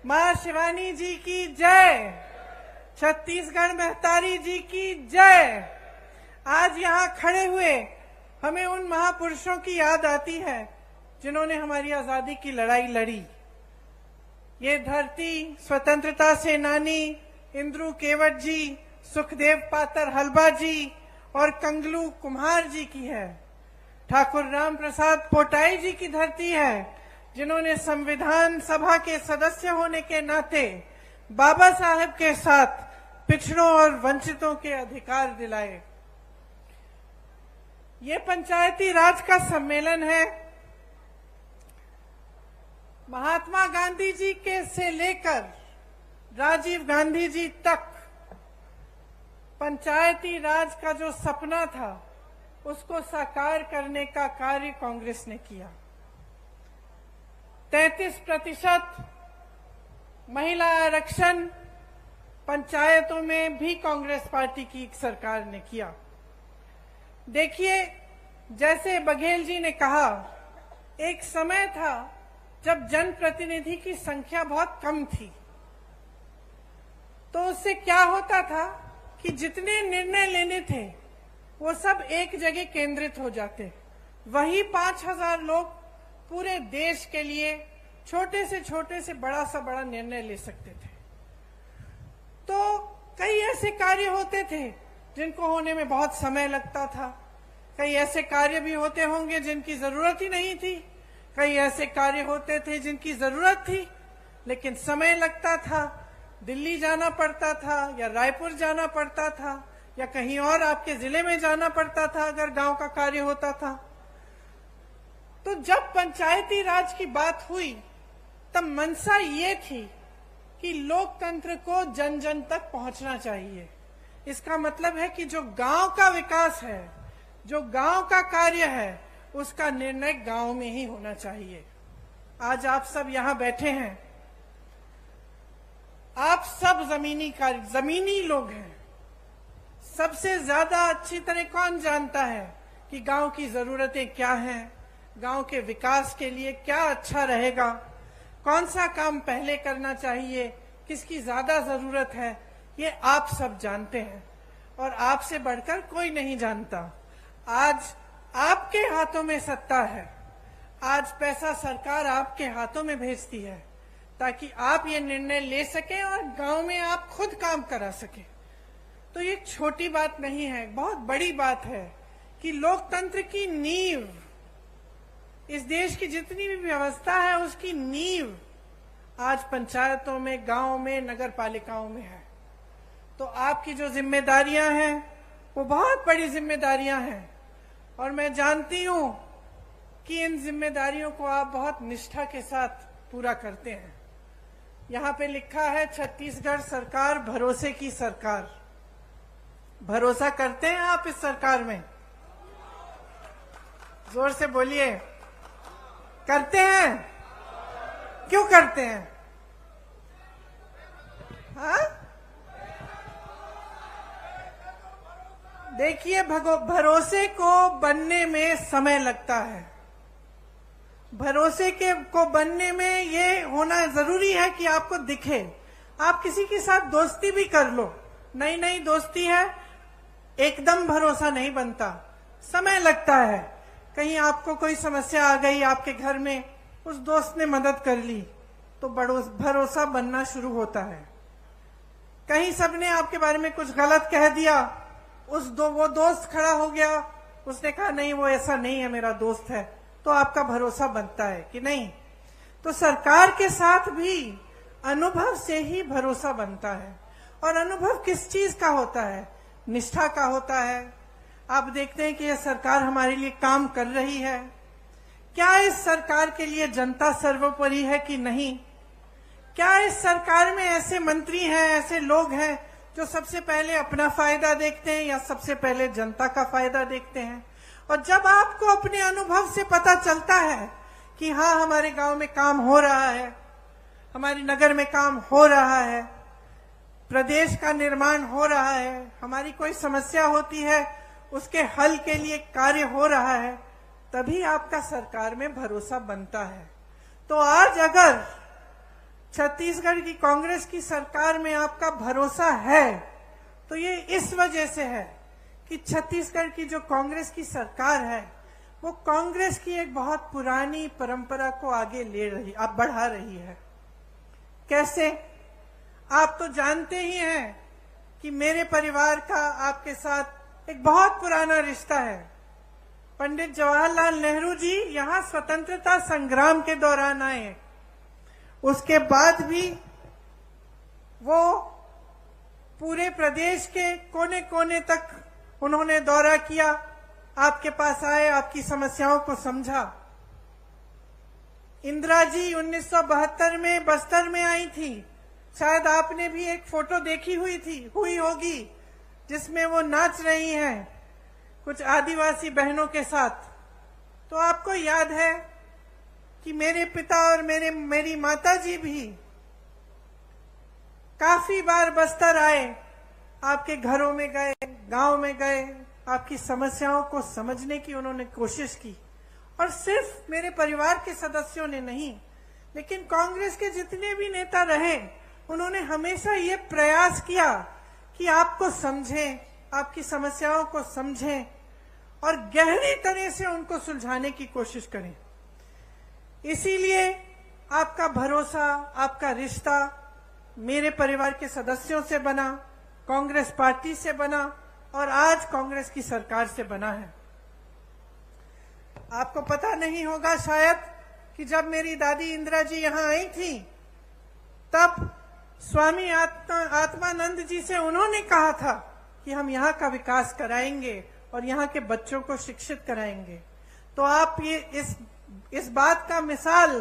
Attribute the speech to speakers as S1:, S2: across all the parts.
S1: मां शिवानी जी की जय। छत्तीसगढ़ महतारी जी की जय। आज यहाँ खड़े हुए हमें उन महापुरुषों की याद आती है जिन्होंने हमारी आजादी की लड़ाई लड़ी। ये धरती स्वतंत्रता सेनानी इंद्रू केवट जी, सुखदेव पातर हलबा जी और कंगलू कुम्हार जी की है। ठाकुर राम प्रसाद पोटाई जी की धरती है जिन्होंने संविधान सभा के सदस्य होने के नाते बाबा साहेब के साथ पिछड़ों और वंचितों के अधिकार दिलाए। ये पंचायती राज का सम्मेलन है। महात्मा गांधी जी के से लेकर राजीव गांधी जी तक पंचायती राज का जो सपना था उसको साकार करने का कार्य कांग्रेस ने किया। 33% महिला आरक्षण पंचायतों में भी कांग्रेस पार्टी की सरकार ने किया। देखिए, जैसे बघेल जी ने कहा, एक समय था जब जनप्रतिनिधि की संख्या बहुत कम थी, तो उससे क्या होता था कि जितने निर्णय लेने थे वो सब एक जगह केंद्रित हो जाते। वही 5000 लोग पूरे देश के लिए छोटे से बड़ा सा बड़ा निर्णय ले सकते थे। तो कई ऐसे कार्य होते थे जिनको होने में बहुत समय लगता था। कई ऐसे कार्य भी होते होंगे जिनकी जरूरत ही नहीं थी। कई ऐसे कार्य होते थे जिनकी जरूरत थी लेकिन समय लगता था। दिल्ली जाना पड़ता था या रायपुर जाना पड़ता था या कहीं और आपके जिले में जाना पड़ता था अगर गांव का कार्य होता था। तो जब पंचायती राज की बात हुई तब मंशा ये थी कि लोकतंत्र को जन जन तक पहुंचना चाहिए। इसका मतलब है कि जो गांव का विकास है, जो गांव का कार्य है, उसका निर्णय गांव में ही होना चाहिए। आज आप सब यहाँ बैठे हैं, आप सब जमीनी लोग हैं। सबसे ज्यादा अच्छी तरह कौन जानता है कि गांव की जरूरतें क्या हैं, गांव के विकास के लिए क्या अच्छा रहेगा, कौन सा काम पहले करना चाहिए, किसकी ज्यादा जरूरत है, ये आप सब जानते हैं और आपसे बढ़कर कोई नहीं जानता। आज आपके हाथों में सत्ता है। आज पैसा सरकार आपके हाथों में भेजती है ताकि आप ये निर्णय ले सकें और गांव में आप खुद काम करा सकें। तो ये छोटी बात नहीं है, बहुत बड़ी बात है कि लोकतंत्र की नींव, इस देश की जितनी भी व्यवस्था है उसकी नींव आज पंचायतों में, गांव में, नगर पालिकाओं में है। तो आपकी जो जिम्मेदारियां हैं वो बहुत बड़ी जिम्मेदारियां हैं और मैं जानती हूं कि इन जिम्मेदारियों को आप बहुत निष्ठा के साथ पूरा करते हैं। यहाँ पे लिखा है छत्तीसगढ़ सरकार भरोसे की सरकार। भरोसा करते हैं आप इस सरकार में? जोर से बोलिए, करते हैं? क्यों करते हैं? हाँ? देखिए, भरोसे को बनने में समय लगता है। भरोसे को बनने में ये होना जरूरी है कि आपको दिखे। आप किसी के साथ दोस्ती भी कर लो, नई दोस्ती है, एकदम भरोसा नहीं बनता, समय लगता है। कहीं आपको कोई समस्या आ गई आपके घर में, उस दोस्त ने मदद कर ली तो भरोसा बनना शुरू होता है। कहीं सबने आपके बारे में कुछ गलत कह दिया, वो दोस्त खड़ा हो गया, उसने कहा नहीं वो ऐसा नहीं है, मेरा दोस्त है, तो आपका भरोसा बनता है कि नहीं। तो सरकार के साथ भी अनुभव से ही भरोसा बनता है। और अनुभव किस चीज का होता है? निष्ठा का होता है। आप देखते हैं कि यह सरकार हमारे लिए काम कर रही है। क्या इस सरकार के लिए जनता सर्वोपरि है कि नहीं? क्या इस सरकार में ऐसे मंत्री हैं, ऐसे लोग हैं जो सबसे पहले अपना फायदा देखते हैं या सबसे पहले जनता का फायदा देखते हैं? और जब आपको अपने अनुभव से पता चलता है कि हाँ हमारे गांव में काम हो रहा है, हमारे नगर में काम हो रहा है, प्रदेश का निर्माण हो रहा है, हमारी कोई समस्या होती है उसके हल के लिए कार्य हो रहा है, तभी आपका सरकार में भरोसा बनता है। तो आज अगर छत्तीसगढ़ की कांग्रेस की सरकार में आपका भरोसा है, तो ये इस वजह से है कि छत्तीसगढ़ की जो कांग्रेस की सरकार है वो कांग्रेस की एक बहुत पुरानी परंपरा को आगे बढ़ा रही है। कैसे? आप तो जानते ही हैं कि मेरे परिवार का आपके साथ एक बहुत पुराना रिश्ता है। पंडित जवाहरलाल नेहरू जी यहाँ स्वतंत्रता संग्राम के दौरान आए, उसके बाद भी वो पूरे प्रदेश के कोने कोने तक उन्होंने दौरा किया, आपके पास आए, आपकी समस्याओं को समझा। इंदिरा जी 1972 में बस्तर में आई थी, शायद आपने भी एक फोटो देखी हुई होगी जिसमें वो नाच रही हैं कुछ आदिवासी बहनों के साथ। तो आपको याद है कि मेरे पिता और मेरी माता जी भी काफी बार बस्तर आए, आपके घरों में गए, गांव में गए, आपकी समस्याओं को समझने की उन्होंने कोशिश की। और सिर्फ मेरे परिवार के सदस्यों ने नहीं, लेकिन कांग्रेस के जितने भी नेता रहे, उन्होंने हमेशा ये प्रयास किया कि आपको समझें, आपकी समस्याओं को समझें और गहरी तरह से उनको सुलझाने की कोशिश करें। इसीलिए आपका भरोसा, आपका रिश्ता मेरे परिवार के सदस्यों से बना, कांग्रेस पार्टी से बना और आज कांग्रेस की सरकार से बना है। आपको पता नहीं होगा शायद कि जब मेरी दादी इंदिरा जी यहाँ आई थी, तब स्वामी आत्मानंद जी से उन्होंने कहा था कि हम यहाँ का विकास कराएंगे और यहाँ के बच्चों को शिक्षित कराएंगे। तो आप ये इस बात का मिसाल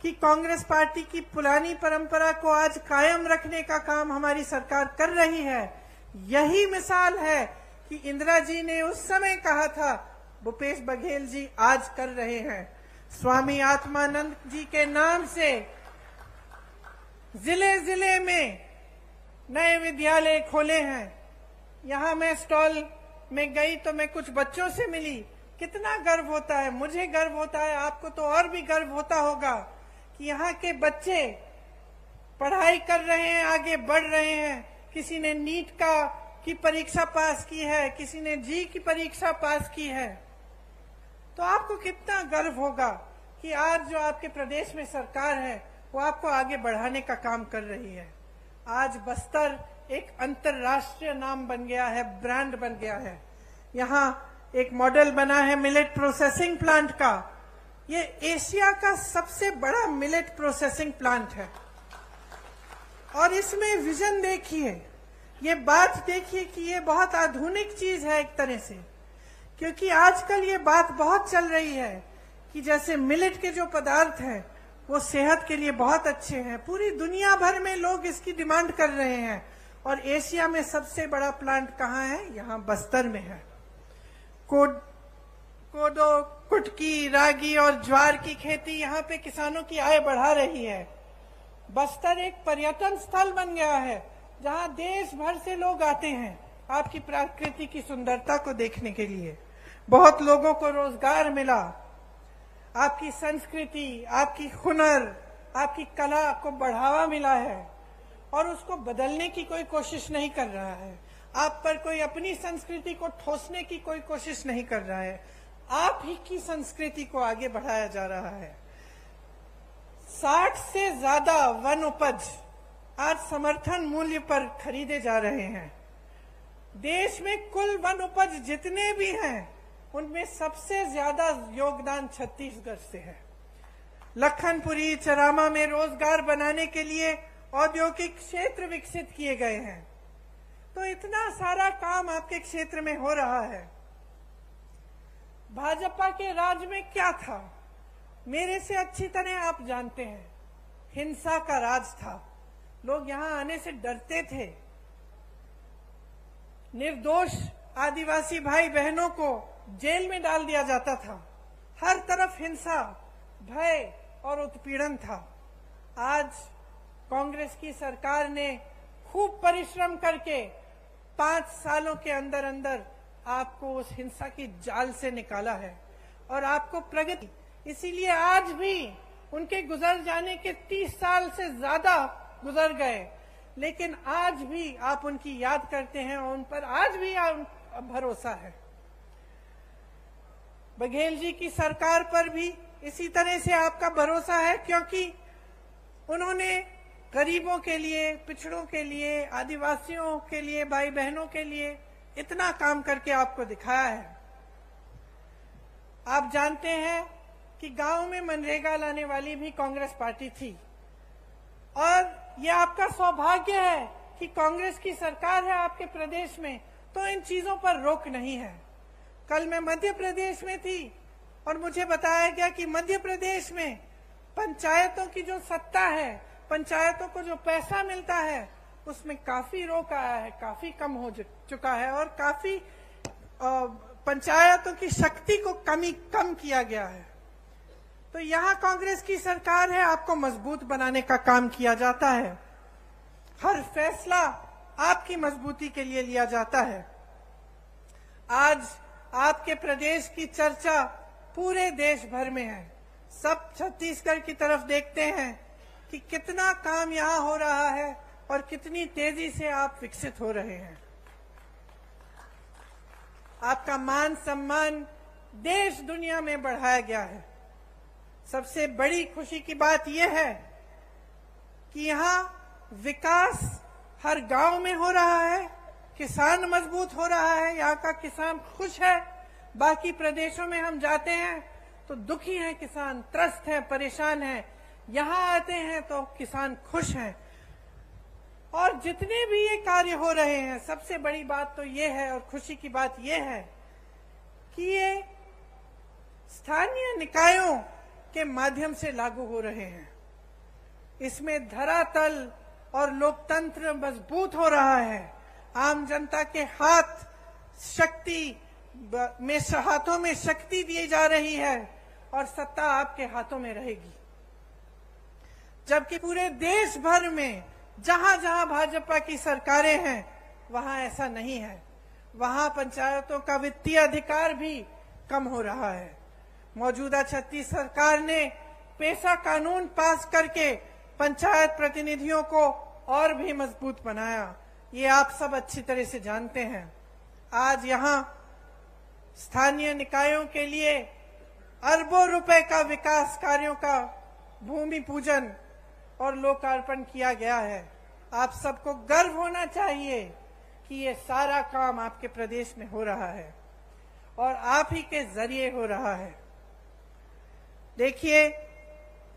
S1: कि कांग्रेस पार्टी की पुरानी परंपरा को आज कायम रखने का काम हमारी सरकार कर रही है, यही मिसाल है कि इंदिरा जी ने उस समय कहा था, भूपेश बघेल जी आज कर रहे हैं। स्वामी आत्मानंद जी के नाम से जिले जिले में नए विद्यालय खोले हैं। यहाँ मैं स्टॉल में गई तो मैं कुछ बच्चों से मिली, कितना गर्व होता है, मुझे गर्व होता है, आपको तो और भी गर्व होता होगा कि यहाँ के बच्चे पढ़ाई कर रहे हैं, आगे बढ़ रहे हैं। किसी ने नीट की परीक्षा पास की है, किसी ने जी की परीक्षा पास की है। तो आपको कितना गर्व होगा कि आज जो आपके प्रदेश में सरकार है वो आपको आगे बढ़ाने का काम कर रही है। आज बस्तर एक अंतरराष्ट्रीय नाम बन गया है, ब्रांड बन गया है। यहाँ एक मॉडल बना है मिलेट प्रोसेसिंग प्लांट का। ये एशिया का सबसे बड़ा मिलेट प्रोसेसिंग प्लांट है। और इसमें विजन देखिए, ये बात देखिए कि ये बहुत आधुनिक चीज है एक तरह से, क्योंकि आजकल ये बात बहुत चल रही है कि जैसे मिलेट के जो पदार्थ हैं वो सेहत के लिए बहुत अच्छे हैं। पूरी दुनिया भर में लोग इसकी डिमांड कर रहे हैं और एशिया में सबसे बड़ा प्लांट कहाँ है? यहाँ बस्तर में है। कोदो, कुटकी, रागी और ज्वार की खेती यहाँ पे किसानों की आय बढ़ा रही है। बस्तर एक पर्यटन स्थल बन गया है जहाँ देश भर से लोग आते हैं आपकी प्रकृति की सुंदरता को देखने के लिए। बहुत लोगों को रोजगार मिला, आपकी संस्कृति, आपकी हुनर, आपकी कला को बढ़ावा मिला है और उसको बदलने की कोई कोशिश नहीं कर रहा है। आप पर कोई अपनी संस्कृति को ठोसने की कोई कोशिश नहीं कर रहा है, आप ही की संस्कृति को आगे बढ़ाया जा रहा है। 60 से ज्यादा वन उपज आज समर्थन मूल्य पर खरीदे जा रहे हैं। देश में कुल वन उपज जितने भी हैं उनमें सबसे ज्यादा योगदान छत्तीसगढ़ से है। लखनपुरी, चरामा में रोजगार बनाने के लिए औद्योगिक क्षेत्र विकसित किए गए हैं। तो इतना सारा काम आपके क्षेत्र में हो रहा है। भाजपा के राज में क्या था? मेरे से अच्छी तरह आप जानते हैं, हिंसा का राज था। लोग यहां आने से डरते थे। निर्दोष आदिवासी भाई बहनों को जेल में डाल दिया जाता था। हर तरफ हिंसा, भय और उत्पीड़न था। आज कांग्रेस की सरकार ने खूब परिश्रम करके 5 सालों के अंदर अंदर आपको उस हिंसा की जाल से निकाला है और आपको प्रगति। इसीलिए आज भी उनके गुजर जाने के 30 साल से ज्यादा गुजर गए, लेकिन आज भी आप उनकी याद करते हैं और उन पर आज भी भरोसा है। बघेल जी की सरकार पर भी इसी तरह से आपका भरोसा है, क्योंकि उन्होंने गरीबों के लिए, पिछड़ों के लिए, आदिवासियों के लिए, भाई बहनों के लिए इतना काम करके आपको दिखाया है। आप जानते हैं कि गांव में मनरेगा लाने वाली भी कांग्रेस पार्टी थी, और ये आपका सौभाग्य है कि कांग्रेस की सरकार है आपके प्रदेश में, तो इन चीजों पर रोक नहीं है। कल मैं मध्य प्रदेश में थी और मुझे बताया गया कि मध्य प्रदेश में पंचायतों की जो सत्ता है, पंचायतों को जो पैसा मिलता है, उसमें काफी रोक आया है, काफी कम हो चुका है और काफी पंचायतों की शक्ति को कम किया गया है। तो यहाँ कांग्रेस की सरकार है, आपको मजबूत बनाने का काम किया जाता है। हर फैसला आपकी मजबूती के लिए लिया जाता है। आज आपके प्रदेश की चर्चा पूरे देश भर में है। सब छत्तीसगढ़ की तरफ देखते हैं कि कितना काम यहाँ हो रहा है और कितनी तेजी से आप विकसित हो रहे हैं। आपका मान सम्मान देश दुनिया में बढ़ाया गया है। सबसे बड़ी खुशी की बात यह है कि यहाँ विकास हर गांव में हो रहा है, किसान मजबूत हो रहा है, यहाँ का किसान खुश है। बाकी प्रदेशों में हम जाते हैं तो दुखी हैं किसान, त्रस्त हैं, परेशान हैं। यहाँ आते हैं तो किसान खुश हैं। और जितने भी ये कार्य हो रहे हैं, सबसे बड़ी बात तो ये है और खुशी की बात ये है कि ये स्थानीय निकायों के माध्यम से लागू हो रहे हैं। इसमें धरातल और लोकतंत्र मजबूत हो रहा है। आम जनता के हाथों में शक्ति दी जा रही है और सत्ता आपके हाथों में रहेगी। जबकि पूरे देश भर में जहां जहां भाजपा की सरकारें हैं, वहां ऐसा नहीं है। वहां पंचायतों का वित्तीय अधिकार भी कम हो रहा है। मौजूदा छत्तीस सरकार ने पेशा कानून पास करके पंचायत प्रतिनिधियों को और भी मजबूत बनाया। ये आप सब अच्छी तरह से जानते हैं। आज यहाँ स्थानीय निकायों के लिए अरबों रुपए का विकास कार्यों का भूमि पूजन और लोकार्पण किया गया है। आप सबको गर्व होना चाहिए कि ये सारा काम आपके प्रदेश में हो रहा है और आप ही के जरिए हो रहा है। देखिए,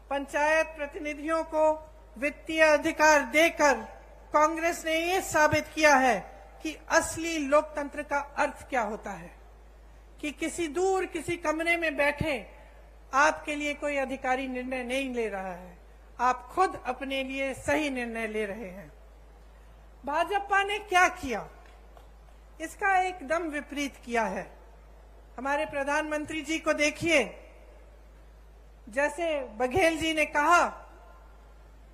S1: पंचायत प्रतिनिधियों को वित्तीय अधिकार देकर कांग्रेस ने ये साबित किया है कि असली लोकतंत्र का अर्थ क्या होता है, कि किसी कमरे में बैठे आपके लिए कोई अधिकारी निर्णय नहीं ले रहा है, आप खुद अपने लिए सही निर्णय ले रहे हैं। भाजपा ने क्या किया, इसका एकदम विपरीत किया है। हमारे प्रधानमंत्री जी को देखिए, जैसे बघेल जी ने कहा,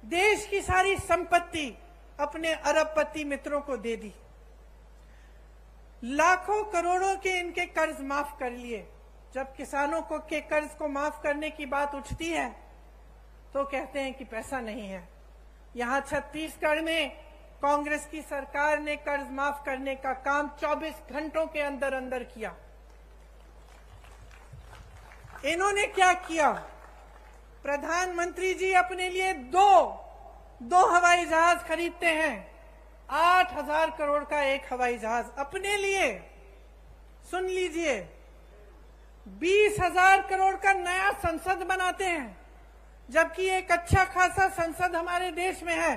S1: देश की सारी संपत्ति अपने अरबपति मित्रों को दे दी, लाखों करोड़ों के इनके कर्ज माफ कर लिए। जब किसानों को के कर्ज को माफ करने की बात उठती है तो कहते हैं कि पैसा नहीं है। यहाँ छत्तीसगढ़ में कांग्रेस की सरकार ने कर्ज माफ करने का काम 24 घंटों के अंदर अंदर किया। इन्होंने क्या किया, प्रधानमंत्री जी अपने लिए दो हवाई जहाज खरीदते हैं। 8,000 करोड़ का एक हवाई जहाज अपने लिए। सुन लीजिए, 20,000 करोड़ का नया संसद बनाते हैं, जबकि एक अच्छा खासा संसद हमारे देश में है।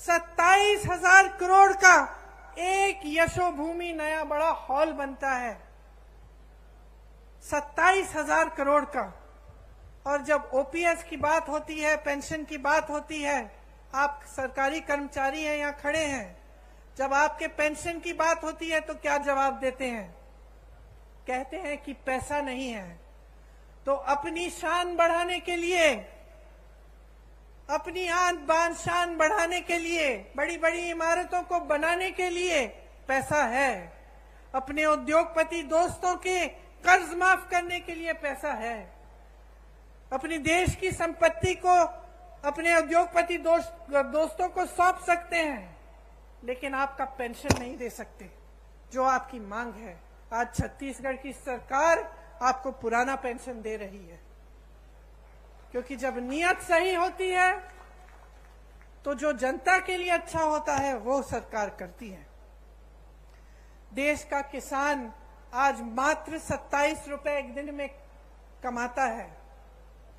S1: 27,000 करोड़ का एक यशोभूमि नया बड़ा हॉल बनता है, 27,000 करोड़ का। और जब ओपीएस की बात होती है, पेंशन की बात होती है, आप सरकारी कर्मचारी हैं, यहाँ खड़े हैं, जब आपके पेंशन की बात होती है तो क्या जवाब देते हैं? कहते हैं कि पैसा नहीं है। तो अपनी शान बढ़ाने के लिए, अपनी आन बान शान बढ़ाने के लिए, बड़ी बड़ी इमारतों को बनाने के लिए पैसा है, अपने उद्योगपति दोस्तों के कर्ज माफ करने के लिए पैसा है, अपनी देश की संपत्ति को अपने उद्योगपति दोस्तों को सौंप सकते हैं, लेकिन आपका पेंशन नहीं दे सकते जो आपकी मांग है। आज छत्तीसगढ़ की सरकार आपको पुराना पेंशन दे रही है, क्योंकि जब नीयत सही होती है तो जो जनता के लिए अच्छा होता है वो सरकार करती है। देश का किसान आज मात्र 27 रुपए एक दिन में कमाता है।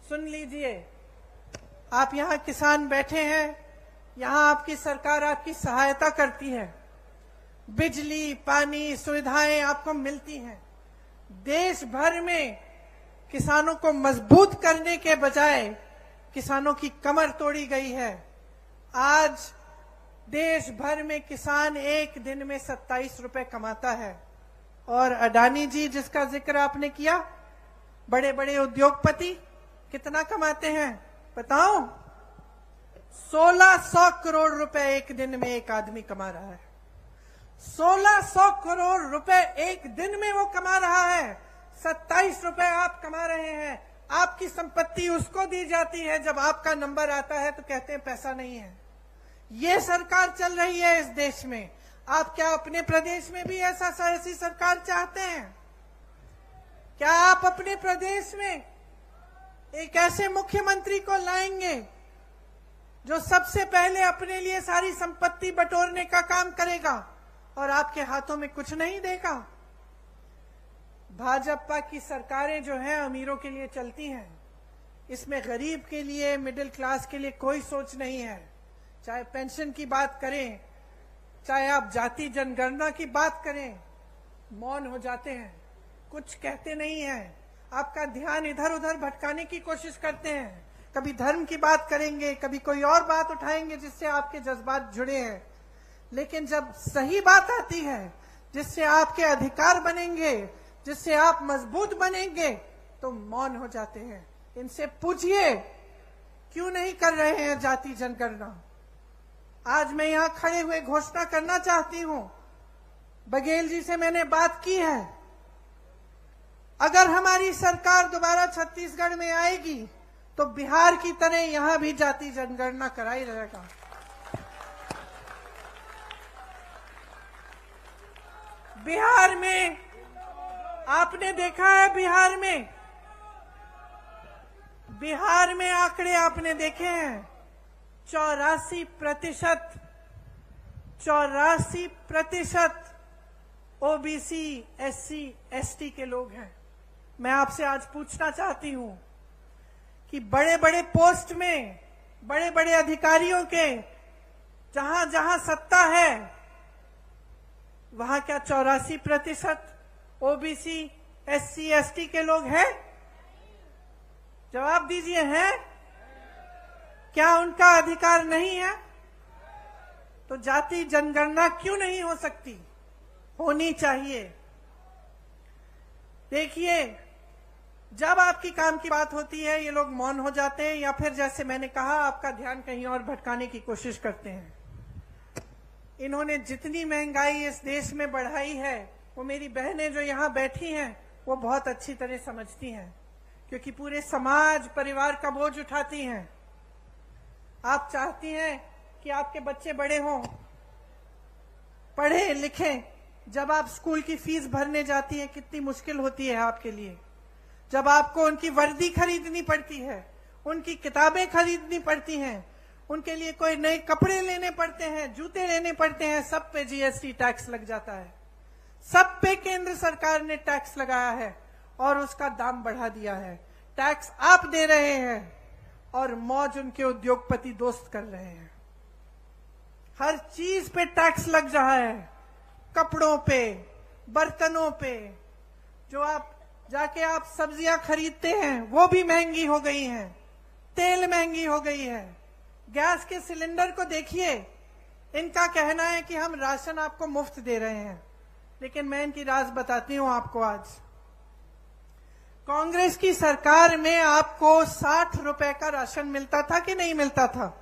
S1: सुन लीजिए, आप यहाँ किसान बैठे हैं, यहाँ आपकी सरकार आपकी सहायता करती है, बिजली पानी सुविधाएं आपको मिलती हैं। देश भर में किसानों को मजबूत करने के बजाय किसानों की कमर तोड़ी गई है। आज देश भर में किसान एक दिन में 27 रुपए कमाता है, और अडानी जी जिसका जिक्र आपने किया, बड़े बड़े उद्योगपति कितना कमाते हैं बताओ? 1600 करोड़ रुपए एक दिन में एक आदमी कमा रहा है। 1600 करोड़ रुपए एक दिन में वो कमा रहा है। 27 रुपए आप कमा रहे हैं। आपकी संपत्ति उसको दी जाती है, जब आपका नंबर आता है तो कहते हैं पैसा नहीं है। ये सरकार चल रही है इस देश में। आप क्या अपने प्रदेश में भी ऐसी सरकार चाहते हैं? क्या आप अपने प्रदेश में एक ऐसे मुख्यमंत्री को लाएंगे जो सबसे पहले अपने लिए सारी संपत्ति बटोरने का काम करेगा और आपके हाथों में कुछ नहीं देगा? भाजपा की सरकारें जो हैं अमीरों के लिए चलती हैं, इसमें गरीब के लिए, मिडिल क्लास के लिए कोई सोच नहीं है। चाहे पेंशन की बात करें, चाहे आप जाति जनगणना की बात करें, मौन हो जाते हैं, कुछ कहते नहीं हैं। आपका ध्यान इधर उधर भटकाने की कोशिश करते हैं। कभी धर्म की बात करेंगे, कभी कोई और बात उठाएंगे जिससे आपके जज्बात जुड़े हैं, लेकिन जब सही बात आती है जिससे आपके अधिकार बनेंगे, जिससे आप मजबूत बनेंगे, तो मौन हो जाते हैं। इनसे पूछिए क्यों नहीं कर रहे हैं जाति जनगणना। आज मैं यहां खड़े हुए घोषणा करना चाहती हूं, बघेल जी से मैंने बात की है, अगर हमारी सरकार दोबारा छत्तीसगढ़ में आएगी तो बिहार की तरह यहां भी जाति जनगणना कराई रहेगा। बिहार में आपने देखा है, बिहार में आंकड़े आपने देखे हैं, 84% ओबीसी एससी एसटी के लोग हैं। मैं आपसे आज पूछना चाहती हूं कि बड़े बड़े पोस्ट में, बड़े बड़े अधिकारियों के जहां जहां सत्ता है, वहां क्या 84% ओबीसी एससी एसटी के लोग हैं? जवाब दीजिए, हैं? क्या उनका अधिकार नहीं है? तो जाति जनगणना क्यों नहीं हो सकती? होनी चाहिए। देखिए, जब आपकी काम की बात होती है ये लोग मौन हो जाते हैं, या फिर जैसे मैंने कहा आपका ध्यान कहीं और भटकाने की कोशिश करते हैं। इन्होंने जितनी महंगाई इस देश में बढ़ाई है, वो मेरी बहनें जो यहाँ बैठी हैं वो बहुत अच्छी तरह समझती हैं, क्योंकि पूरे समाज परिवार का बोझ उठाती हैं। आप चाहती हैं कि आपके बच्चे बड़े हों, पढ़े लिखें। जब आप स्कूल की फीस भरने जाती हैं कितनी मुश्किल होती है आपके लिए, जब आपको उनकी वर्दी खरीदनी पड़ती है, उनकी किताबें खरीदनी पड़ती हैं, उनके लिए कोई नए कपड़े लेने पड़ते हैं, जूते लेने पड़ते हैं, सब पे जीएसटी टैक्स लग जाता है। सब पे केंद्र सरकार ने टैक्स लगाया है और उसका दाम बढ़ा दिया है। टैक्स आप दे रहे हैं और मौज उनके उद्योगपति दोस्त कर रहे हैं। हर चीज पे टैक्स लग रहा है, कपड़ों पे, बर्तनों पे। जो आप जाके आप सब्जियां खरीदते हैं वो भी महंगी हो गई हैं, तेल महंगी हो गई है। गैस के सिलेंडर को देखिए, इनका कहना है कि हम राशन आपको मुफ्त दे रहे हैं, लेकिन मैं इनकी राज बताती हूं आपको। आज कांग्रेस की सरकार में आपको 60 रुपए का राशन मिलता था कि नहीं मिलता था?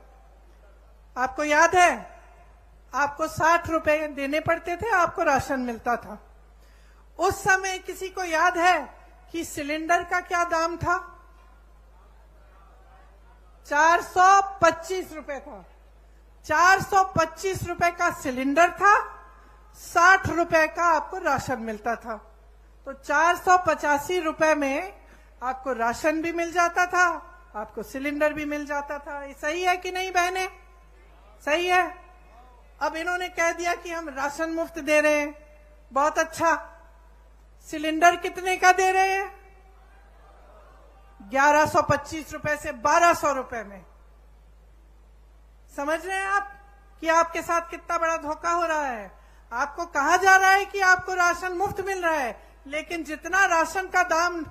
S1: आपको याद है? आपको 60 रुपए देने पड़ते थे, आपको राशन मिलता था। उस समय किसी को याद है कि सिलेंडर का क्या दाम था? 425 रुपए था। 425 रुपए का सिलेंडर था, 60 रुपए का आपको राशन मिलता था। तो 485 रुपए में आपको राशन भी मिल जाता था, आपको सिलेंडर भी मिल जाता था। ये सही है कि नहीं बहने? सही है। अब इन्होंने कह दिया कि हम राशन मुफ्त दे रहे हैं, बहुत अच्छा। सिलेंडर कितने का दे रहे हैं? 1125 रुपए से 1200 रुपए में। समझ रहे हैं आप कि आपके साथ कितना बड़ा धोखा हो रहा है? आपको कहा जा रहा है कि आपको राशन मुफ्त मिल रहा है, लेकिन जितना राशन का दाम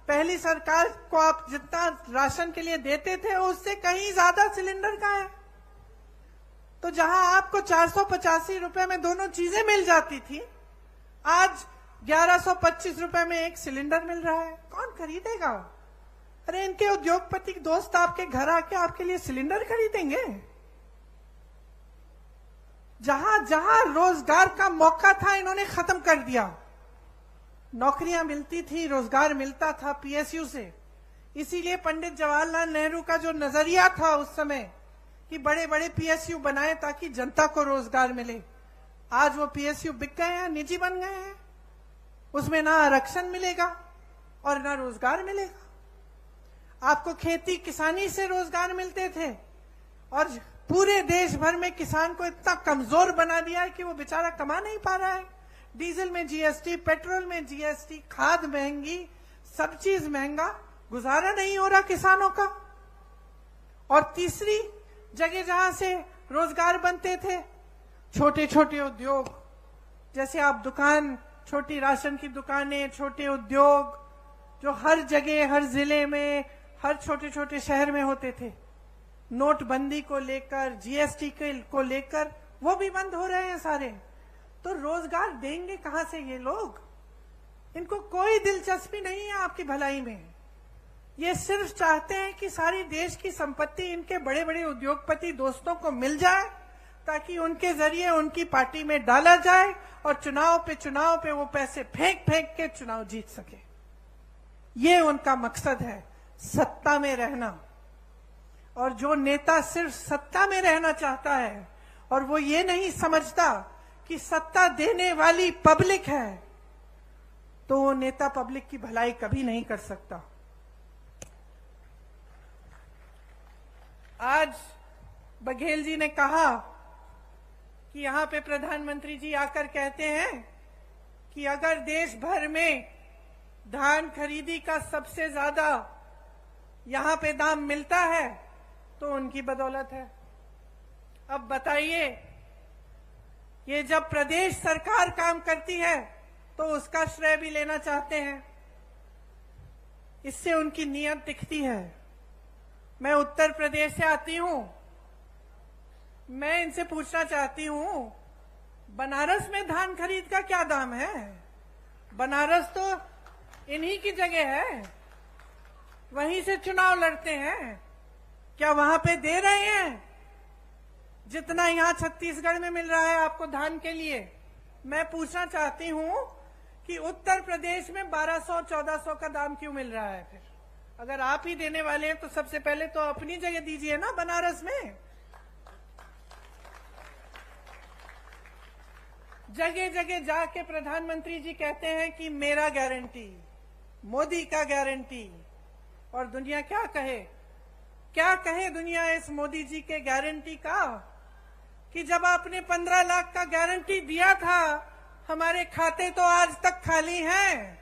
S1: पहली सरकार को आप जितना राशन के लिए देते थे, उससे कहीं ज्यादा सिलेंडर का है। तो जहां आपको 485 रुपए में दोनों चीजें मिल जाती थी, आज 1125 रुपए में एक सिलेंडर मिल रहा है। कौन खरीदेगा? अरे इनके उद्योगपति दोस्त आपके घर आके आपके लिए सिलेंडर खरीदेंगे? जहां जहां रोजगार का मौका था, इन्होंने खत्म कर दिया। नौकरियां मिलती थी, रोजगार मिलता था पीएसयू से। इसीलिए पंडित जवाहरलाल नेहरू का जो नजरिया था उस समय कि बड़े बड़े पीएसयू बनाए ताकि जनता को रोजगार मिले, आज वो पीएसयू बिक गए हैं, निजी बन गए हैं। उसमें ना आरक्षण मिलेगा और ना रोजगार मिलेगा। आपको खेती किसानी से रोजगार मिलते थे, और पूरे देश भर में किसान को इतना कमजोर बना दिया है कि वो बेचारा कमा नहीं पा रहा है। डीजल में जीएसटी, पेट्रोल में जीएसटी, खाद महंगी, सब चीज महंगा, गुजारा नहीं हो रहा किसानों का। और तीसरी जगह जहां से रोजगार बनते थे, छोटे छोटे उद्योग, जैसे आप दुकान, छोटी राशन की दुकानें, छोटे उद्योग जो हर जगह, हर जिले में, हर छोटे छोटे शहर में होते थे, नोटबंदी को लेकर, जीएसटी को लेकर वो भी बंद हो रहे हैं सारे। तो रोजगार देंगे कहां से ये लोग? इनको कोई दिलचस्पी नहीं है आपकी भलाई में। ये सिर्फ चाहते हैं कि सारी देश की संपत्ति इनके बड़े बड़े उद्योगपति दोस्तों को मिल जाए, ताकि उनके जरिए उनकी पार्टी में डाला जाए और चुनाव पे वो पैसे फेंक फेंक के चुनाव जीत सके। ये उनका मकसद है, सत्ता में रहना। और जो नेता सिर्फ सत्ता में रहना चाहता है और वो ये नहीं समझता कि सत्ता देने वाली पब्लिक है, तो वो नेता पब्लिक की भलाई कभी नहीं कर सकता। आज बघेल जी ने कहा कि यहां पे प्रधानमंत्री जी आकर कहते हैं कि अगर देश भर में धान खरीदी का सबसे ज्यादा यहां पे दाम मिलता है तो उनकी बदौलत है। अब बताइए, ये जब प्रदेश सरकार काम करती है तो उसका श्रेय भी लेना चाहते हैं, इससे उनकी नीयत दिखती है। मैं उत्तर प्रदेश से आती हूं, मैं इनसे पूछना चाहती हूं, बनारस में धान खरीद का क्या दाम है? बनारस तो इन्हीं की जगह है, वहीं से चुनाव लड़ते हैं। क्या वहां पे दे रहे हैं जितना यहां छत्तीसगढ़ में मिल रहा है आपको धान के लिए? मैं पूछना चाहती हूं कि उत्तर प्रदेश में 1200-1400 का दाम क्यों मिल रहा है? फिर अगर आप ही देने वाले हैं तो सबसे पहले तो अपनी जगह दीजिए ना बनारस में। जगह जगह जाके प्रधानमंत्री जी कहते हैं कि मेरा गारंटी, मोदी का गारंटी। और दुनिया क्या कहे? क्या कहे दुनिया इस मोदी जी के गारंटी का कि जब आपने 15 लाख का गारंटी दिया था, हमारे खाते तो आज तक खाली हैं।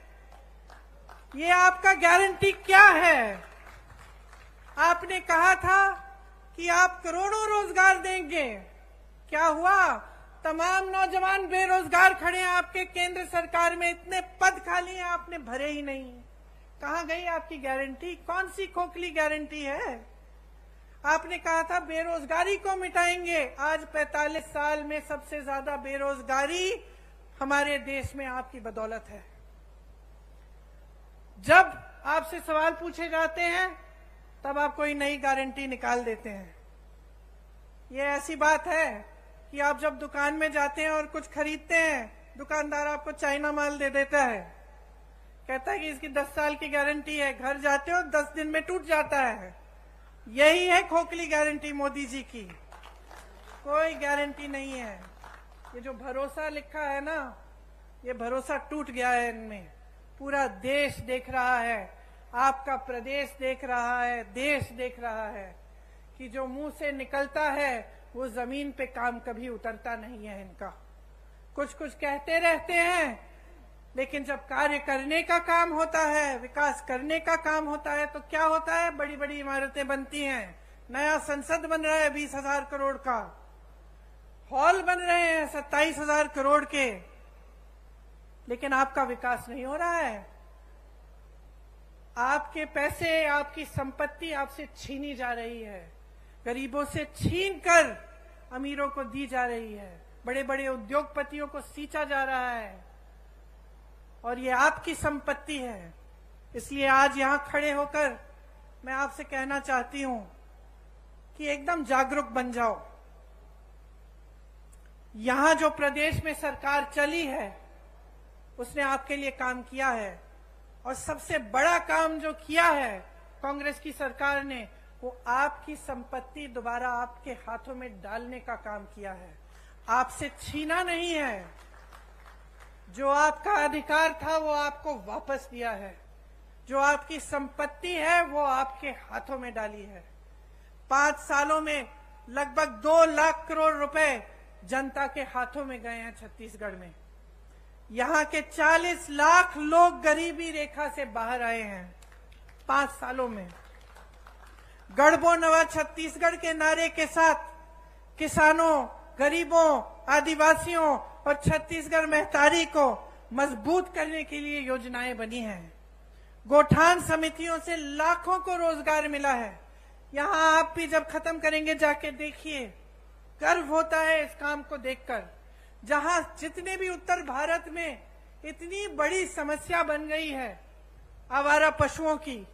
S1: ये आपका गारंटी क्या है? आपने कहा था कि आप करोड़ों रोजगार देंगे, क्या हुआ? तमाम नौजवान बेरोजगार खड़े हैं आपके केंद्र सरकार में, इतने पद खाली हैं, आपने भरे ही नहीं। कहां गई आपकी गारंटी? कौन सी खोखली गारंटी है? आपने कहा था बेरोजगारी को मिटाएंगे, आज 45 साल में सबसे ज्यादा बेरोजगारी हमारे देश में आपकी बदौलत है। जब आपसे सवाल पूछे जाते हैं तब आप कोई नई गारंटी निकाल देते हैं। ये ऐसी बात है कि आप जब दुकान में जाते हैं और कुछ खरीदते हैं, दुकानदार आपको चाइना माल दे देता है, कहता है कि इसकी 10 साल की गारंटी है। घर जाते हो 10 दिन में टूट जाता है। यही है खोखली गारंटी मोदी जी की, कोई गारंटी नहीं है। ये जो भरोसा लिखा है ना, ये भरोसा टूट गया है इनमें। पूरा देश देख रहा है, आपका प्रदेश देख रहा है, देश देख रहा है कि जो मुंह से निकलता है वो जमीन पे काम कभी उतरता नहीं है इनका। कुछ कुछ कहते रहते हैं, लेकिन जब कार्य करने का काम होता है, विकास करने का काम होता है, तो क्या होता है? बड़ी बड़ी इमारतें बनती हैं, नया संसद बन रहा है 20,000 करोड़ का, हॉल बन रहे हैं 27,000 करोड़ के, लेकिन आपका विकास नहीं हो रहा है। आपके पैसे, आपकी संपत्ति आपसे छीनी जा रही है, गरीबों से छीन कर अमीरों को दी जा रही है, बड़े बड़े उद्योगपतियों को सींचा जा रहा है, और ये आपकी संपत्ति है। इसलिए आज यहां खड़े होकर मैं आपसे कहना चाहती हूं कि एकदम जागरूक बन जाओ। यहां जो प्रदेश में सरकार चली है उसने आपके लिए काम किया है, और सबसे बड़ा काम जो किया है कांग्रेस की सरकार ने, वो आपकी संपत्ति दोबारा आपके हाथों में डालने का काम किया है, आपसे छीना नहीं है। जो आपका अधिकार था वो आपको वापस दिया है, जो आपकी संपत्ति है वो आपके हाथों में डाली है। 5 सालों में लगभग 2 लाख करोड़ रुपए जनता के हाथों में गए हैं छत्तीसगढ़ में। यहाँ के 40 लाख लोग गरीबी रेखा से बाहर आए हैं 5 सालों में। गढ़बो नवा छत्तीसगढ़ के नारे के साथ किसानों, गरीबों, आदिवासियों और छत्तीसगढ़ महतारी को मजबूत करने के लिए योजनाएं बनी हैं। गोठान समितियों से लाखों को रोजगार मिला है। यहाँ आप भी जब खत्म करेंगे जाके देखिए, गर्व होता है इस काम को देखकर। जहां जितने भी उत्तर भारत में इतनी बड़ी समस्या बन गई है आवारा पशुओं की,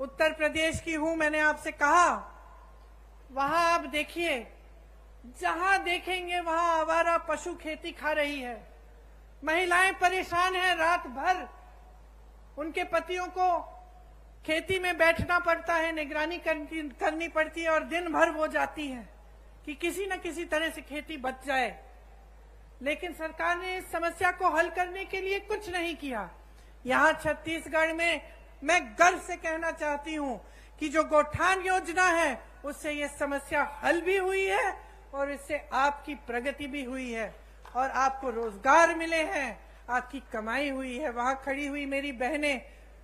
S1: उत्तर प्रदेश की हूं, मैंने आपसे कहा, वहां आप देखिए, जहां देखेंगे वहां आवारा पशु खेती खा रही है। महिलाएं परेशान हैं, रात भर उनके पतियों को खेती में बैठना पड़ता है, निगरानी करनी पड़ती है, और दिन भर वो जाती हैं कि किसी न किसी तरह से खेती बच जाए। लेकिन सरकार ने इस समस्या को हल करने के लिए कुछ नहीं किया। यहाँ छत्तीसगढ़ में मैं गर्व से कहना चाहती हूँ कि जो गोठान योजना है उससे ये समस्या हल भी हुई है, और इससे आपकी प्रगति भी हुई है, और आपको रोजगार मिले हैं, आपकी कमाई हुई है। वहां खड़ी हुई मेरी बहनें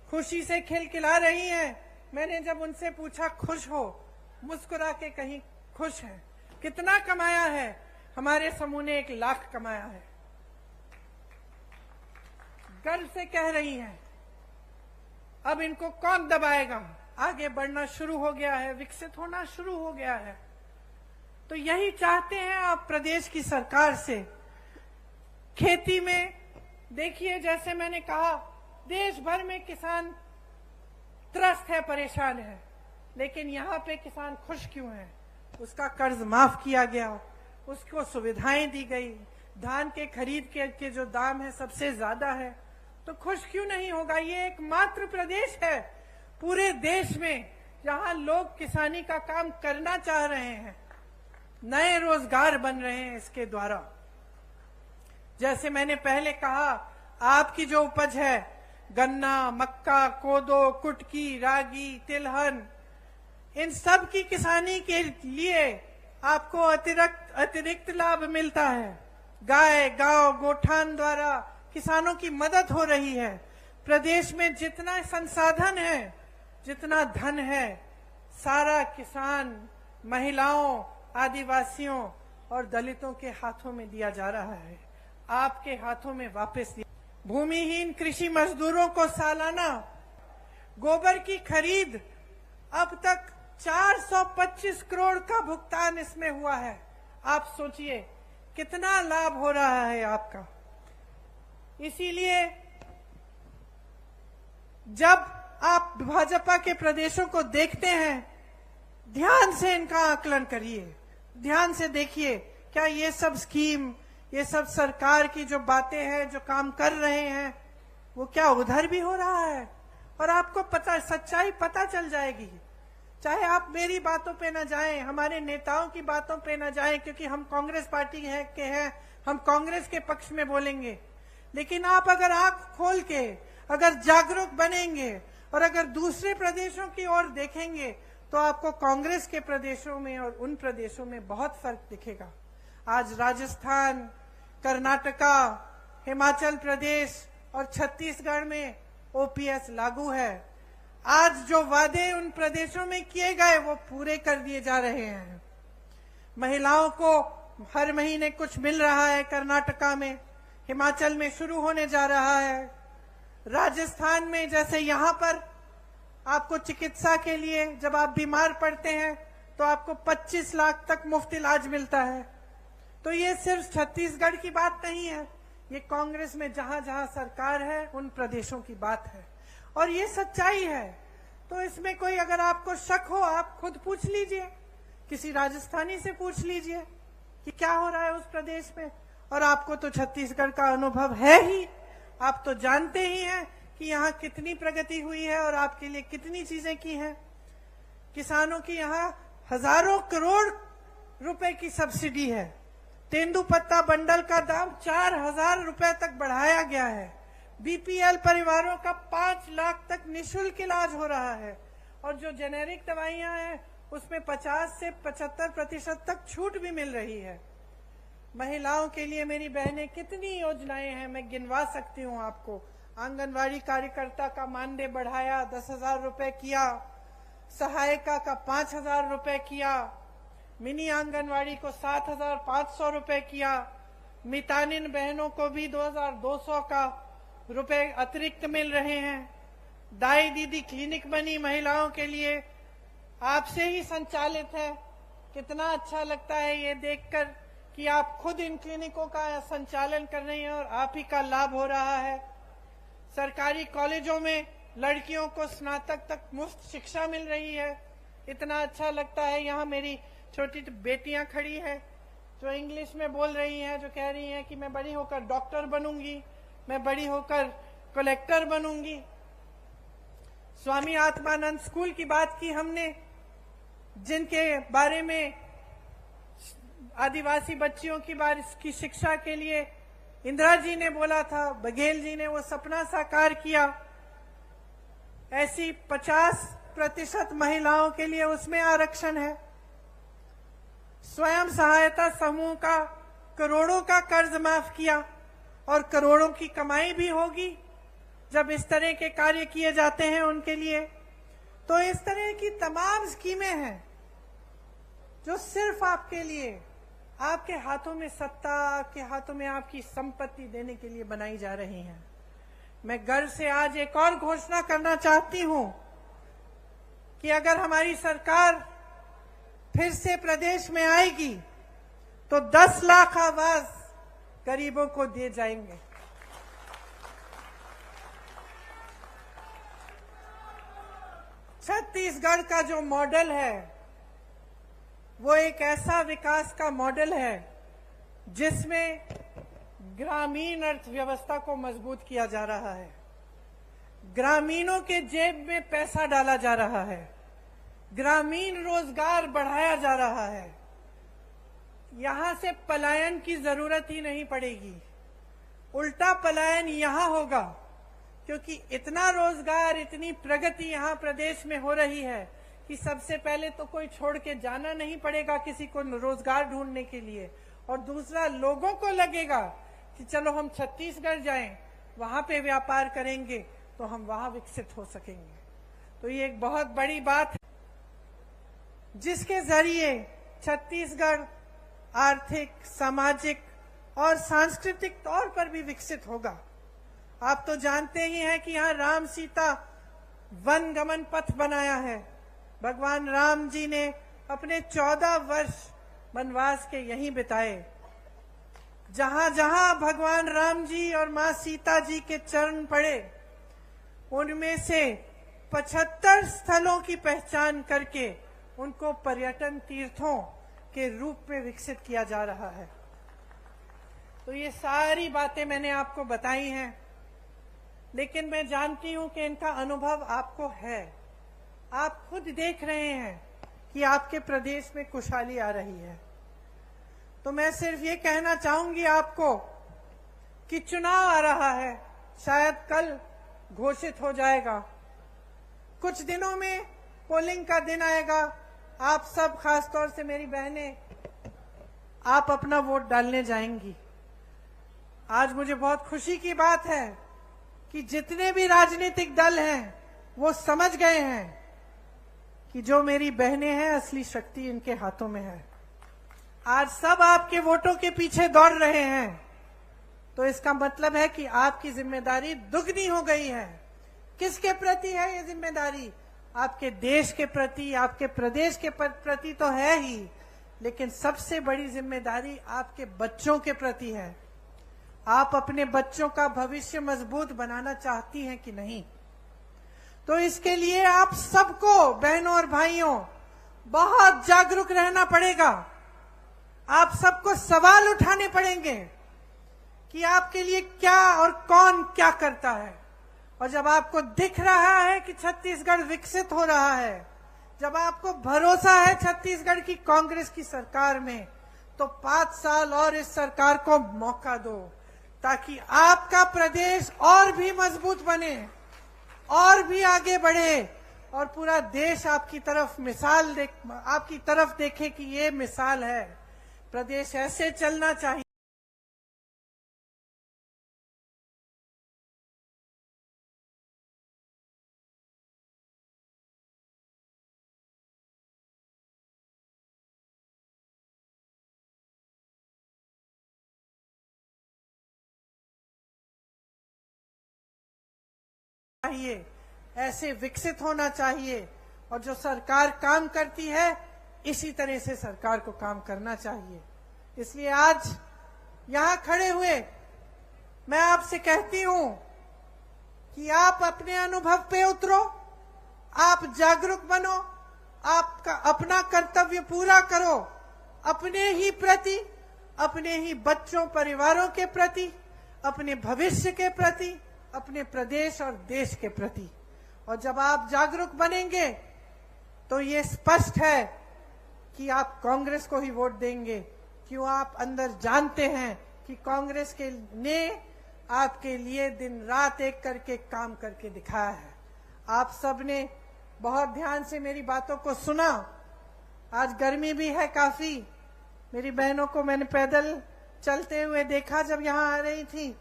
S1: खुशी से खिलखिला रही हैं। मैंने जब उनसे पूछा खुश हो, मुस्कुरा के कहीं खुश हैं। कितना कमाया है? हमारे समूह ने 1 लाख कमाया है। गर्व से कह रही हैं। अब इनको कौन दबाएगा? आगे बढ़ना शुरू हो गया है, विकसित होना शुरू हो गया है। तो यही चाहते हैं आप प्रदेश की सरकार से। खेती में देखिए, जैसे मैंने कहा, देश भर में किसान त्रस्त है, परेशान है, लेकिन यहाँ पे किसान खुश क्यों है? उसका कर्ज माफ किया गया, उसको सुविधाएं दी गई, धान के खरीद के जो दाम है सबसे ज्यादा है, तो खुश क्यों नहीं होगा? ये एकमात्र प्रदेश है पूरे देश में जहां लोग किसानी का काम करना चाह रहे हैं, नए रोजगार बन रहे हैं इसके द्वारा। जैसे मैंने पहले कहा, आपकी जो उपज है, गन्ना, मक्का, कोदो, कुटकी, रागी, तिलहन, इन सब की किसानी के लिए आपको अतिरिक्त लाभ मिलता है। गाय, गांव, गोठान द्वारा किसानों की मदद हो रही है। प्रदेश में जितना संसाधन है, जितना धन है, सारा किसान, महिलाओं, आदिवासियों और दलितों के हाथों में दिया जा रहा है, आपके हाथों में वापस दिया। भूमिहीन कृषि मजदूरों को सालाना गोबर की खरीद अब तक 425 करोड़ का भुगतान इसमें हुआ है। आप सोचिए कितना लाभ हो रहा है आपका। इसीलिए जब आप भाजपा के प्रदेशों को देखते हैं, ध्यान से इनका आकलन करिए, ध्यान से देखिए, क्या ये सब स्कीम, ये सब सरकार की जो बातें हैं, जो काम कर रहे हैं, वो क्या उधर भी हो रहा है? और आपको पता, सच्चाई पता चल जाएगी। चाहे आप मेरी बातों पे ना जाएं, हमारे नेताओं की बातों पे ना जाएं, क्योंकि हम कांग्रेस पार्टी हैं, हम कांग्रेस के पक्ष में बोलेंगे। लेकिन आप अगर आंख खोल के अगर जागरूक बनेंगे और अगर दूसरे प्रदेशों की ओर देखेंगे तो आपको कांग्रेस के प्रदेशों में और उन प्रदेशों में बहुत फर्क दिखेगा। आज राजस्थान, कर्नाटका, हिमाचल प्रदेश और छत्तीसगढ़ में ओपीएस लागू है। आज जो वादे उन प्रदेशों में किए गए वो पूरे कर दिए जा रहे हैं। महिलाओं को हर महीने कुछ मिल रहा है कर्नाटका में, हिमाचल में शुरू होने जा रहा है। राजस्थान में जैसे यहाँ पर आपको चिकित्सा के लिए जब आप बीमार पड़ते हैं तो आपको 25 लाख तक मुफ्त इलाज मिलता है। तो ये सिर्फ छत्तीसगढ़ की बात नहीं है, ये कांग्रेस में जहां जहां सरकार है उन प्रदेशों की बात है और ये सच्चाई है। तो इसमें कोई अगर आपको शक हो आप खुद पूछ लीजिए, किसी राजस्थानी से पूछ लीजिए कि क्या हो रहा है उस प्रदेश में। और आपको तो छत्तीसगढ़ का अनुभव है ही, आप तो जानते ही हैं कि यहाँ कितनी प्रगति हुई है और आपके लिए कितनी चीजें की हैं। किसानों की यहाँ हजारों करोड़ रुपए की सब्सिडी है। तेंदुपत्ता बंडल का दाम 4,000 रुपए तक बढ़ाया गया है। बीपीएल परिवारों का 5 लाख तक निःशुल्क इलाज हो रहा है और जो जेनेरिक दवाइयां हैं उसमें 50 से 75% तक छूट भी मिल रही है। महिलाओं के लिए मेरी बहनें कितनी योजनाएं हैं, मैं गिनवा सकती हूँ आपको। आंगनवाड़ी कार्यकर्ता का मानदेय बढ़ाया, 10,000 रुपए किया। सहायिका का 5,000 रुपए किया। मिनी आंगनवाड़ी को 7,500 रुपए किया। मितानिन बहनों को भी 2,200 का रुपए अतिरिक्त मिल रहे हैं। दाई दीदी क्लिनिक बनी महिलाओं के लिए, आपसे ही संचालित है। कितना अच्छा लगता है ये देखकर कि आप खुद इन क्लिनिकों का संचालन कर रही हैं और आप ही का लाभ हो रहा है। सरकारी कॉलेजों में लड़कियों को स्नातक तक मुफ्त शिक्षा मिल रही है। इतना अच्छा लगता है। यहाँ मेरी छोटी बेटियां खड़ी हैं जो इंग्लिश में बोल रही हैं, जो कह रही हैं कि मैं बड़ी होकर डॉक्टर बनूंगी, मैं बड़ी होकर कलेक्टर बनूंगी। स्वामी आत्मानंद स्कूल की बात की हमने, जिनके बारे में आदिवासी बच्चियों की शिक्षा के लिए इंदिरा जी ने बोला था, बघेल जी ने वो सपना साकार किया। ऐसी 50% महिलाओं के लिए उसमें आरक्षण है। स्वयं सहायता समूह का करोड़ों का कर्ज माफ किया और करोड़ों की कमाई भी होगी जब इस तरह के कार्य किए जाते हैं उनके लिए। तो इस तरह की तमाम स्कीमें हैं जो सिर्फ आपके लिए, आपके हाथों में सत्ता, आपके हाथों में आपकी संपत्ति देने के लिए बनाई जा रही हैं। मैं गर्व से आज एक और घोषणा करना चाहती हूं कि अगर हमारी सरकार फिर से प्रदेश में आएगी तो 10 लाख आवास गरीबों को दिए जाएंगे। छत्तीसगढ़ का जो मॉडल है वो एक ऐसा विकास का मॉडल है जिसमें ग्रामीण अर्थव्यवस्था को मजबूत किया जा रहा है। ग्रामीणों के जेब में पैसा डाला जा रहा है। ग्रामीण रोजगार बढ़ाया जा रहा है। यहां से पलायन की जरूरत ही नहीं पड़ेगी, उल्टा पलायन यहां होगा, क्योंकि इतना रोजगार, इतनी प्रगति यहां प्रदेश में हो रही है कि सबसे पहले तो कोई छोड़ के जाना नहीं पड़ेगा किसी को रोजगार ढूंढने के लिए, और दूसरा लोगों को लगेगा कि चलो हम छत्तीसगढ़ जाएं, वहां पे व्यापार करेंगे तो हम वहां विकसित हो सकेंगे। तो ये एक बहुत बड़ी बात है जिसके जरिए छत्तीसगढ़ आर्थिक, सामाजिक और सांस्कृतिक तौर पर भी विकसित होगा। आप तो जानते ही हैं कि यहाँ राम सीता वन गमन पथ बनाया है। भगवान राम जी ने अपने 14 वर्ष वनवास के यहीं बिताए। जहां जहां भगवान राम जी और मां सीता जी के चरण पड़े, उनमें से 75 स्थलों की पहचान करके उनको पर्यटन तीर्थों के रूप में विकसित किया जा रहा है। तो ये सारी बातें मैंने आपको बताई हैं, लेकिन मैं जानती हूं कि इनका अनुभव आपको है। आप खुद देख रहे हैं कि आपके प्रदेश में खुशहाली आ रही है। तो मैं सिर्फ ये कहना चाहूंगी आपको कि चुनाव आ रहा है, शायद कल घोषित हो जाएगा, कुछ दिनों में पोलिंग का दिन आएगा। आप सब, खासतौर से मेरी बहनें, आप अपना वोट डालने जाएंगी। आज मुझे बहुत खुशी की बात है कि जितने भी राजनीतिक दल हैं वो समझ गए हैं कि जो मेरी बहनें हैं, असली शक्ति इनके हाथों में है। आज सब आपके वोटों के पीछे दौड़ रहे हैं, तो इसका मतलब है कि आपकी जिम्मेदारी दुगनी हो गई है। किसके प्रति है ये जिम्मेदारी? आपके देश के प्रति, आपके प्रदेश के प्रति तो है ही, लेकिन सबसे बड़ी जिम्मेदारी आपके बच्चों के प्रति है। आप अपने बच्चों का भविष्य मजबूत बनाना चाहती हैं कि नहीं? तो इसके लिए आप सबको, बहनों और भाइयों, बहुत जागरूक रहना पड़ेगा। आप सबको सवाल उठाने पड़ेंगे कि आपके लिए क्या और कौन क्या करता है। और जब आपको दिख रहा है कि छत्तीसगढ़ विकसित हो रहा है, जब आपको भरोसा है छत्तीसगढ़ की कांग्रेस की सरकार में, तो 5 साल और इस सरकार को मौका दो, ताकि आपका प्रदेश और भी मजबूत बने, और भी आगे बढ़े, और पूरा देश आपकी तरफ देखे कि ये मिसाल है। प्रदेश ऐसे चलना चाहिए। ऐसे विकसित होना चाहिए, और जो सरकार काम करती है इसी तरह से सरकार को काम करना चाहिए। इसलिए आज यहां खड़े हुए मैं आपसे कहती हूं कि आप अपने अनुभव पे उतरो, आप जागरूक बनो, आपका अपना कर्तव्य पूरा करो, अपने ही प्रति, अपने ही बच्चों परिवारों के प्रति, अपने भविष्य के प्रति, अपने प्रदेश और देश के प्रति। और जब आप जागरूक बनेंगे तो ये स्पष्ट है कि आप कांग्रेस को ही वोट देंगे। क्यों? आप अंदर जानते हैं कि कांग्रेस ने आपके लिए दिन रात एक करके काम करके दिखाया है। आप सबने बहुत ध्यान से मेरी बातों को सुना। आज गर्मी भी है काफी। मेरी बहनों को मैंने पैदल चलते हुए देखा जब यहाँ आ रही थी,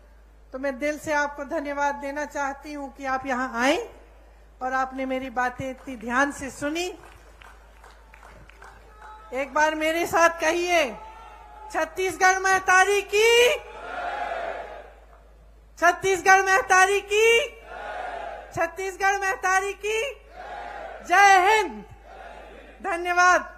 S1: तो मैं दिल से आपको धन्यवाद देना चाहती हूँ कि आप यहाँ आई और आपने मेरी बातें इतनी ध्यान से सुनी। एक बार मेरे साथ कहिए, छत्तीसगढ़ महतारी की, छत्तीसगढ़ महतारी की, छत्तीसगढ़ महतारी की जय हिंद। धन्यवाद।